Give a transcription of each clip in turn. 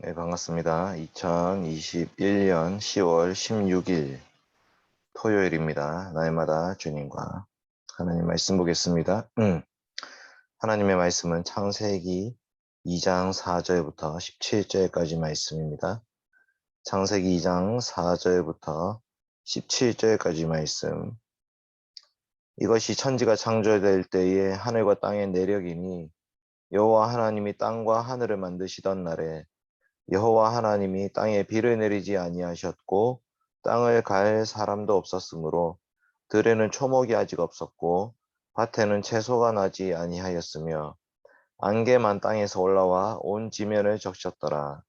네, 반갑습니다. 2021년 10월 16일 토요일입니다. 날마다 주님과 하나님 말씀 보겠습니다. 하나님의 말씀은 창세기 2장 4절부터 17절까지 말씀입니다. 창세기 2장 4절부터 17절까지 말씀. 이것이 천지가 창조될 때에 하늘과 땅의 내력이니 여호와 하나님이 땅과 하늘을 만드시던 날에 여호와 하나님이 땅에 비를 내리지 아니하셨고 땅을 갈 사람도 없었으므로 들에는 초목이 아직 없었고 밭에는 채소가 나지 아니하였으며 안개만 땅에서 올라와 온 지면을 적셨더라.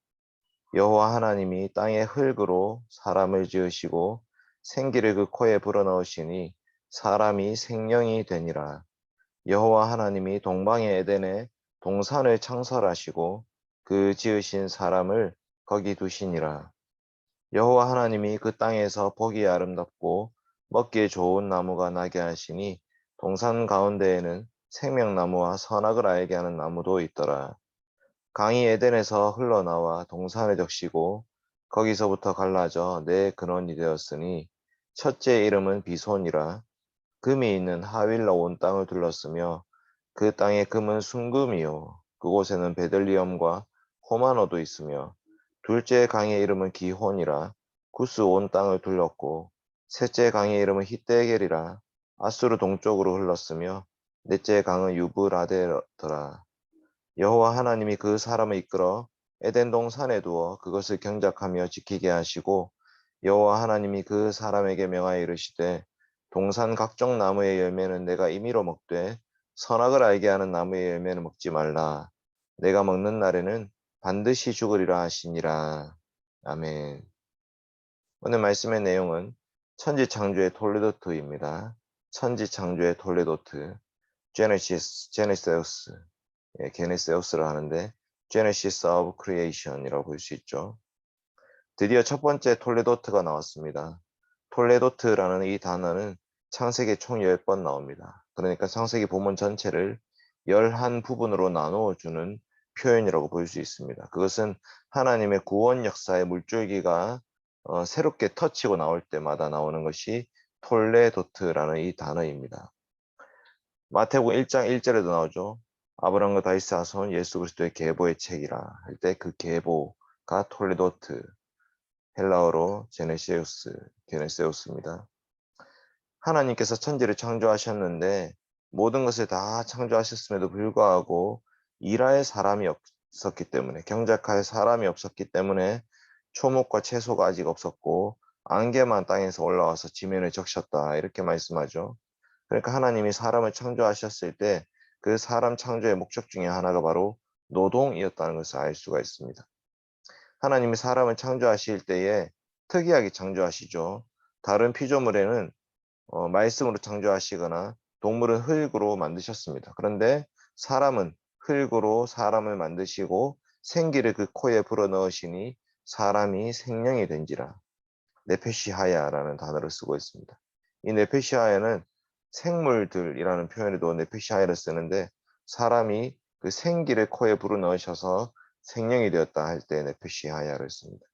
여호와 하나님이 땅의 흙으로 사람을 지으시고 생기를 그 코에 불어넣으시니 사람이 생명이 되니라. 여호와 하나님이 동방의 에덴에 동산을 창설하시고 그 지으신 사람을 거기 두시니라. 여호와 하나님이 그 땅에서 보기 아름답고 먹기에 좋은 나무가 나게 하시니 동산 가운데에는 생명나무와 선악을 알게 하는 나무도 있더라. 강이 에덴에서 흘러나와 동산을 적시고 거기서부터 갈라져 네 근원이 되었으니 첫째 이름은 비손이라. 금이 있는 하윌라 온 땅을 둘렀으며 그 땅의 금은 순금이요 그곳에는 베들리엄과 호마노도 있으며 둘째 강의 이름은 기혼이라. 구스 온 땅을 둘렀고 셋째 강의 이름은 히데겔이라. 아수르 동쪽으로 흘렀으며 넷째 강은 유브라데더라. 여호와 하나님이 그 사람을 이끌어 에덴 동산에 두어 그것을 경작하며 지키게 하시고 여호와 하나님이 그 사람에게 명하여 이르시되 동산 각종 나무의 열매는 내가 임의로 먹되 선악을 알게 하는 나무의 열매는 먹지 말라. 내가 먹는 날에는 반드시 죽으리라 하시니라. 아멘. 오늘 말씀의 내용은 천지창조의 톨레도트입니다. 천지창조의 톨레도트, 제네시스, 게네세우스라 하는데 Genesis of Creation이라고 볼 수 있죠. 드디어 첫 번째 톨레도트가 나왔습니다. 톨레도트라는 이 단어는 창세기 총 10번 나옵니다. 그러니까 창세기 본문 전체를 11부분으로 나누어 주는 표현이라고 볼 수 있습니다. 그것은 하나님의 구원 역사의 물줄기가 새롭게 터치고 나올 때마다 나오는 것이 톨레도트라는 이 단어입니다. 마태복음 1장 1절에도 나오죠. 아브라함과 다윗의 자손 예수 그리스도의 계보의 책이라 할 때 그 계보가 톨레도트, 헬라어로 게네세우스입니다. 하나님께서 천지를 창조하셨는데 모든 것을 다 창조하셨음에도 불구하고 일할 사람이 없었기 때문에, 경작할 사람이 없었기 때문에 초목과 채소가 아직 없었고 안개만 땅에서 올라와서 지면을 적셨다, 이렇게 말씀하죠. 그러니까 하나님이 사람을 창조하셨을 때 그 사람 창조의 목적 중에 하나가 바로 노동이었다는 것을 알 수가 있습니다. 하나님이 사람을 창조하실 때에 특이하게 창조하시죠. 다른 피조물에는 말씀으로 창조하시거나 동물은 흙으로 만드셨습니다. 그런데 사람은 흙으로 사람을 만드시고 생기를 그 코에 불어넣으시니 사람이 생명이 된지라. 네페시하야라는 단어를 쓰고 있습니다. 이 네페시하야는 생물들이라는 표현에도 네페시하야를 쓰는데 사람이 그 생기를 코에 불어넣으셔서 생명이 되었다 할 때 네페시하야를 씁니다.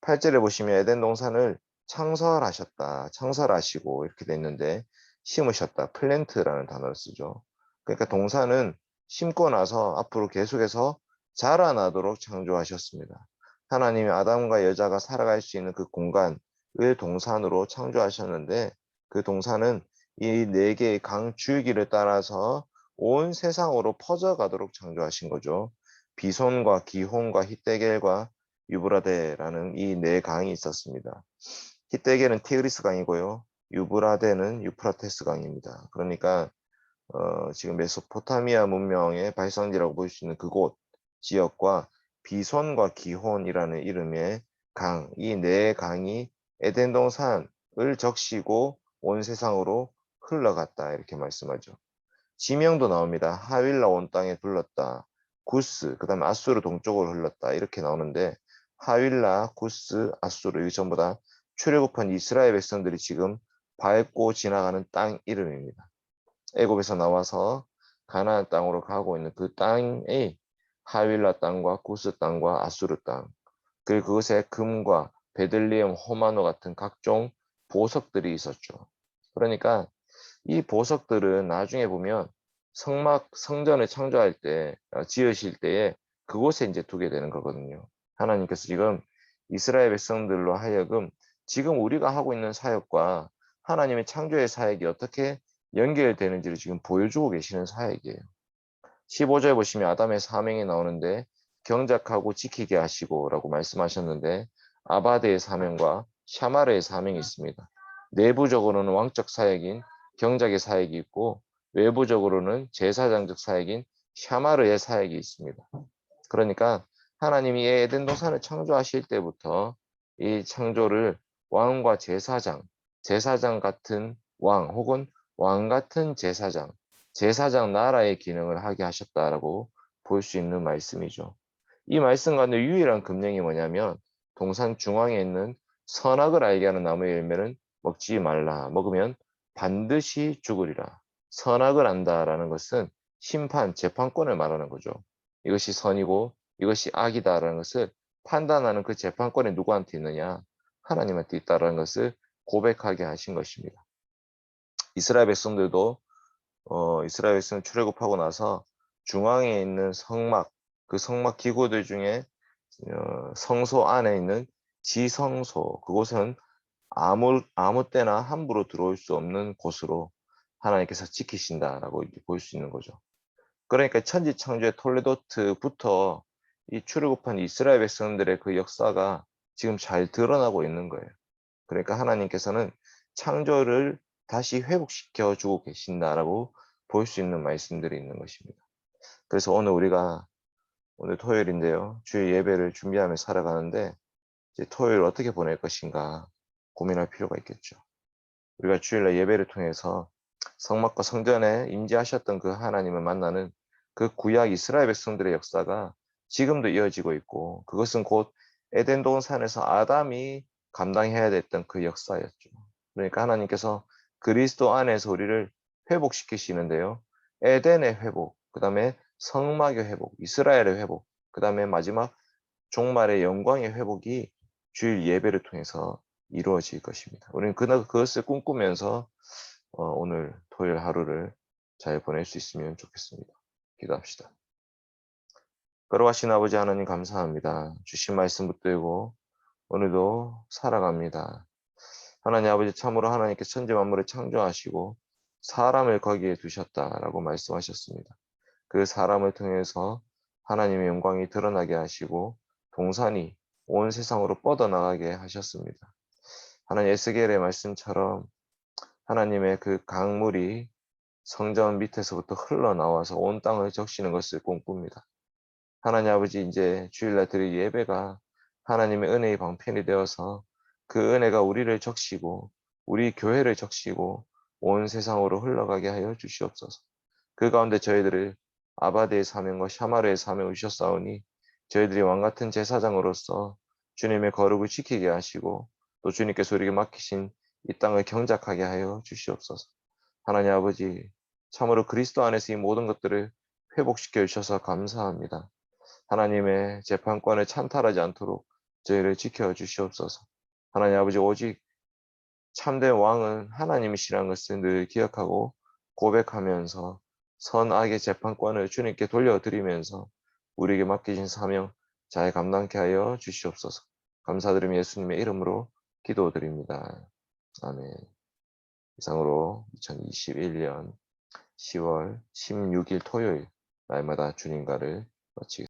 8절에 보시면 에덴 동산을 창설하셨다, 창설하시고 이렇게 돼 있는데 심으셨다, 플랜트라는 단어를 쓰죠. 그러니까 동산은 심고 나서 앞으로 계속해서 자라나도록 창조하셨습니다. 하나님이 아담과 여자가 살아갈 수 있는 그 공간을 동산으로 창조하셨는데 그 동산은 이 네 개의 강 줄기를 따라서 온 세상으로 퍼져가도록 창조하신 거죠. 비손과 기혼과 히데겔과 유브라데라는 이 네 강이 있었습니다. 히데겔은 티그리스 강이고요. 유브라데는 유프라테스 강입니다. 그러니까 지금 메소포타미아 문명의 발상지라고 볼 수 있는 그곳 지역과 비손과 기혼이라는 이름의 강, 이 네 강이 에덴 동산을 적시고 온 세상으로 흘러갔다, 이렇게 말씀하죠. 지명도 나옵니다. 하윌라 온 땅에 둘렀다. 구스, 그 다음에 아수르 동쪽으로 흘렀다, 이렇게 나오는데 하윌라, 구스, 아수르, 이 전부 다 출애굽한 이스라엘 백성들이 지금 밟고 지나가는 땅 이름입니다. 애굽에서 나와서 가나안 땅으로 가고 있는 그 땅의 하윌라 땅과 구스 땅과 아수르 땅, 그리고 그것에 금과 베들리헴, 호마노 같은 각종 보석들이 있었죠. 그러니까 이 보석들은 나중에 보면 성전을 창조할 때, 지으실 때에 그곳에 이제 두게 되는 거거든요. 하나님께서 지금 이스라엘 백성들로 하여금 지금 우리가 하고 있는 사역과 하나님의 창조의 사역이 어떻게 연결되는지를 지금 보여주고 계시는 사역이에요. 15절에 보시면 아담의 사명이 나오는데 경작하고 지키게 하시고 라고 말씀하셨는데 아바드의 사명과 샤마르의 사명이 있습니다. 내부적으로는 왕적 사역인 경작의 사역이 있고 외부적으로는 제사장적 사역인 샤마르의 사역이 있습니다. 그러니까 하나님이 에덴 동산을 창조하실 때부터 이 창조를 왕과 제사장, 제사장 같은 왕 혹은 왕 같은 제사장, 제사장 나라의 기능을 하게 하셨다라고 볼 수 있는 말씀이죠. 이 말씀 가운데 유일한 금령이 뭐냐면 동산 중앙에 있는 선악을 알게 하는 나무의 열매는 먹지 말라. 먹으면 반드시 죽으리라. 선악을 안다라는 것은 심판, 재판권을 말하는 거죠. 이것이 선이고 이것이 악이다라는 것을 판단하는 그 재판권이 누구한테 있느냐? 하나님한테 있다라는 것을 고백하게 하신 것입니다. 이스라엘 백성들도 이스라엘 백성 출애굽하고 나서 중앙에 있는 성막, 그 성막 기구들 중에 성소 안에 있는 지성소, 그곳은 아무 때나 함부로 들어올 수 없는 곳으로 하나님께서 지키신다라고 볼 수 있는 거죠. 그러니까 천지창조의 톨레도트부터 이 출애굽한 이스라엘 백성들의 그 역사가 지금 잘 드러나고 있는 거예요. 그러니까 하나님께서는 창조를 다시 회복시켜 주고 계신다라고 볼 수 있는 말씀들이 있는 것입니다. 그래서 오늘 토요일인데요. 주일 예배를 준비하며 살아가는데 이제 토요일 어떻게 보낼 것인가 고민할 필요가 있겠죠. 우리가 주일날 예배를 통해서 성막과 성전에 임재하셨던 그 하나님을 만나는 그 구약 이스라엘 백성들의 역사가 지금도 이어지고 있고 그것은 곧 에덴 동산에서 아담이 감당해야 됐던 그 역사였죠. 그러니까 하나님께서 그리스도 안에서 우리를 회복시키시는데요. 에덴의 회복, 그 다음에 성막의 회복, 이스라엘의 회복, 그 다음에 마지막 종말의 영광의 회복이 주일 예배를 통해서 이루어질 것입니다. 우리는 그것을 꿈꾸면서 오늘 토요일 하루를 잘 보낼 수 있으면 좋겠습니다. 기도합시다. 걸어가신 아버지 하나님 감사합니다. 주신 말씀 붙들고 오늘도 살아갑니다. 하나님 아버지 참으로 하나님께 천지 만물을 창조하시고 사람을 거기에 두셨다라고 말씀하셨습니다. 그 사람을 통해서 하나님의 영광이 드러나게 하시고 동산이 온 세상으로 뻗어나가게 하셨습니다. 하나님 에스겔의 말씀처럼 하나님의 그 강물이 성전 밑에서부터 흘러나와서 온 땅을 적시는 것을 꿈꿉니다. 하나님 아버지 이제 주일날 드릴 예배가 하나님의 은혜의 방편이 되어서 그 은혜가 우리를 적시고 우리 교회를 적시고 온 세상으로 흘러가게 하여 주시옵소서. 그 가운데 저희들을 아바드의 사명과 샤마르의 사명을 주셨사오니 저희들이 왕같은 제사장으로서 주님의 거룩을 지키게 하시고 또 주님께서 우리에게 맡기신 이 땅을 경작하게 하여 주시옵소서. 하나님 아버지 참으로 그리스도 안에서 이 모든 것들을 회복시켜 주셔서 감사합니다. 하나님의 재판권을 찬탈하지 않도록 저희를 지켜 주시옵소서. 하나님 아버지 오직 참된 왕은 하나님이시라는 것을 늘 기억하고 고백하면서 선악의 재판권을 주님께 돌려드리면서 우리에게 맡기신 사명 잘 감당케 하여 주시옵소서. 감사드리며 예수님의 이름으로 기도드립니다. 아멘. 이상으로 2021년 10월 16일 토요일 날마다 주님과를 마치겠습니다.